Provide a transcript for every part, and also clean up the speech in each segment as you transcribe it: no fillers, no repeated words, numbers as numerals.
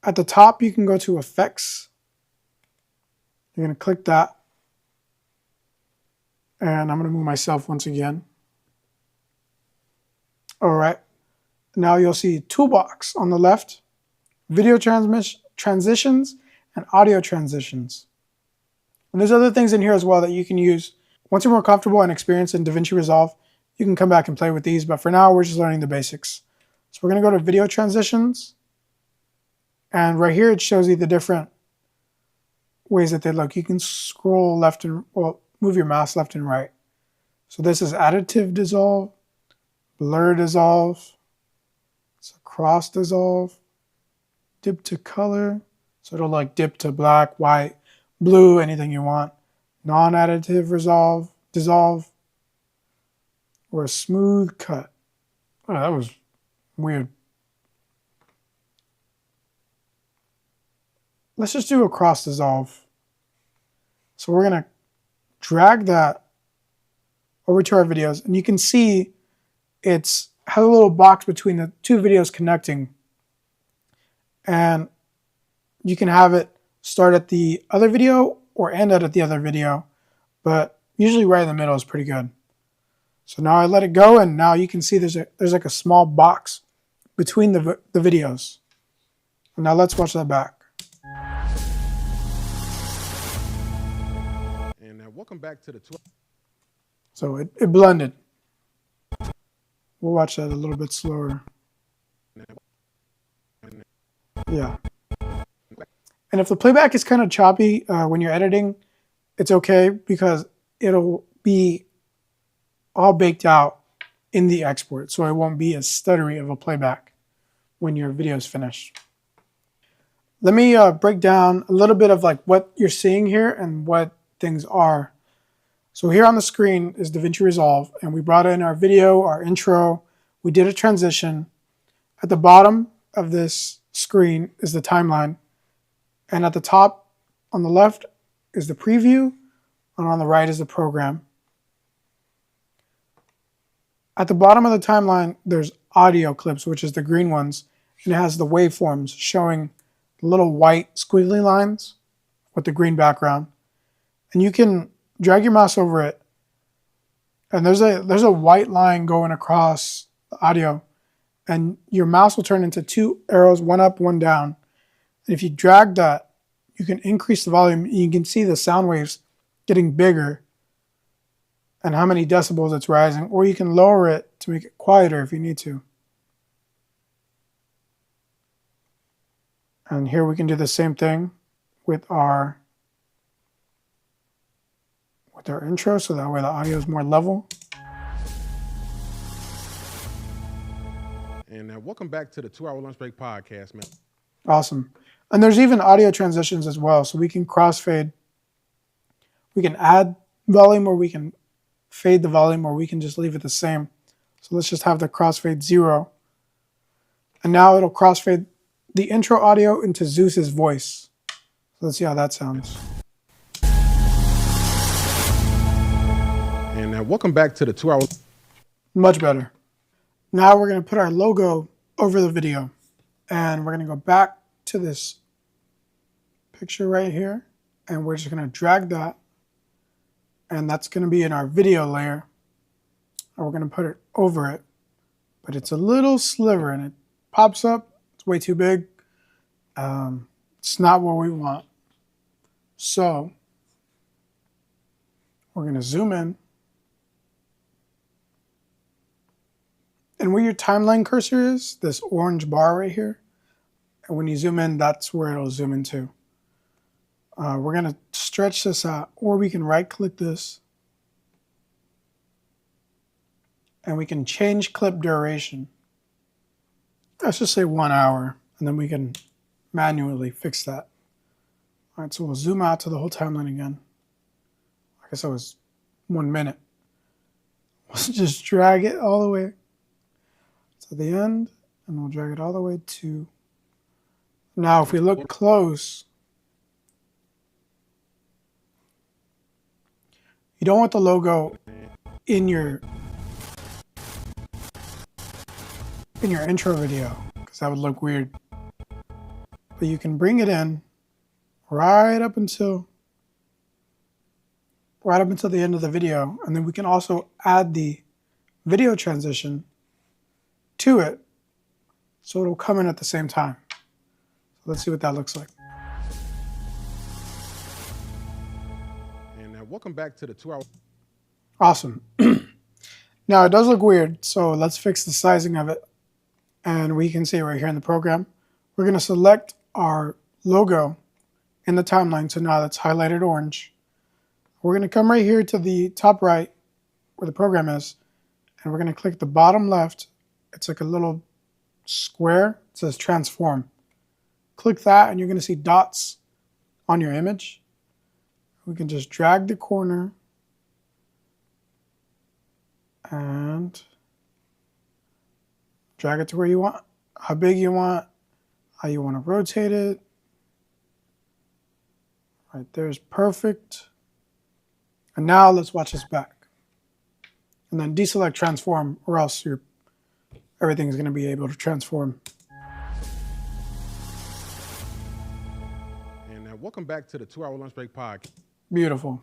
At the top, you can go to Effects. You're going to click that. And I'm going to move myself once again. All right. Now you'll see Toolbox on the left, video transitions, and audio transitions. And there's other things in here as well that you can use. Once you're more comfortable and experienced in Davinci Resolve, you can come back and play with these. But for now, we're just learning the basics. So we're going to go to video transitions. And right here, it shows you the different ways that they look. You can scroll left and, well, move your mouse left and right. So this is additive dissolve, blur dissolve, it's a cross dissolve, dip to color. So it'll like dip to black, white, blue, anything you want. Non-additive resolve, dissolve, or a smooth cut. Oh, that was weird. Let's just do a cross dissolve. So we're going to drag that over to our videos, and you can see it's has a little box between the two videos connecting, and you can have it start at the other video or end at the other video, but usually right in the middle is pretty good. So now I let it go, and now you can see there's like a small box between the videos. And now let's watch that back. And welcome back to the So it blended. We'll watch that a little bit slower. Yeah. And if the playback is kind of choppy when you're editing, it's okay because it'll be all baked out in the export. So it won't be as stuttery of a playback when your video is finished. Let me break down a little bit of like what you're seeing here and what things are. So here on the screen is Davinci Resolve, and we brought in our video, our intro, we did a transition. At the bottom of this screen is the timeline, and at the top on the left is the preview, and on the right is the program. At the bottom of the timeline, there's audio clips, which is the green ones, and it has the waveforms showing little white squiggly lines with the green background. And you can drag your mouse over it, and there's a white line going across the audio, and your mouse will turn into two arrows, one up, one down. And if you drag that, you can increase the volume. You can see the sound waves getting bigger and how many decibels it's rising, or you can lower it to make it quieter if you need to. And here we can do the same thing with our intro, so that way the audio is more level. And welcome back to the 2-Hour Lunch Break podcast, man. Awesome. And there's even audio transitions as well, so we can crossfade. We can add volume, or we can fade the volume, or we can just leave it the same. So let's just have the crossfade 0. And now it'll crossfade the intro audio into Zeus's voice. So let's see how that sounds. And welcome back to the 2-Hour. Much better. Now we're going to put our logo over the video, and we're going to go back to this picture right here, and we're just going to drag that, and that's going to be in our video layer, and we're going to put it over it, but it's a little sliver and it pops up. It's way too big. It's not what we want. So we're going to zoom in. And where your timeline cursor is, this orange bar right here, and when you zoom in, that's where it'll zoom into. We're going to stretch this out, or we can right-click this, and we can change clip duration. Let's just say 1 hour, and then we can manually fix that. All right, so we'll zoom out to the whole timeline again. I guess that was 1 minute. Let's just drag it all the way to the end, and we'll drag it all the way to... Now, if we look close, you don't want the logo in your intro video, because that would look weird. but you can bring it in right up until the end of the video, and then we can also add the video transition to it so it'll come in at the same time. So let's see what that looks like. And welcome back to the 2 hour. Awesome. Now it does look weird, so let's fix the sizing of it. And we can see right here in the program, we're going to select our logo in the timeline. So now that's highlighted orange. We're going to come right here to the top right where the program is, and we're going to click the bottom left. It's like a little square. It says transform. Click that and you're going to see dots on your image. We can just drag the corner and drag it to where you want, how big you want, how you want to rotate it. Right there's perfect. And now let's watch this back. And then deselect transform, or else everything's going to be able to transform. And welcome back to the 2 hour lunch break podcast. Beautiful.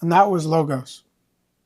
And that was logos.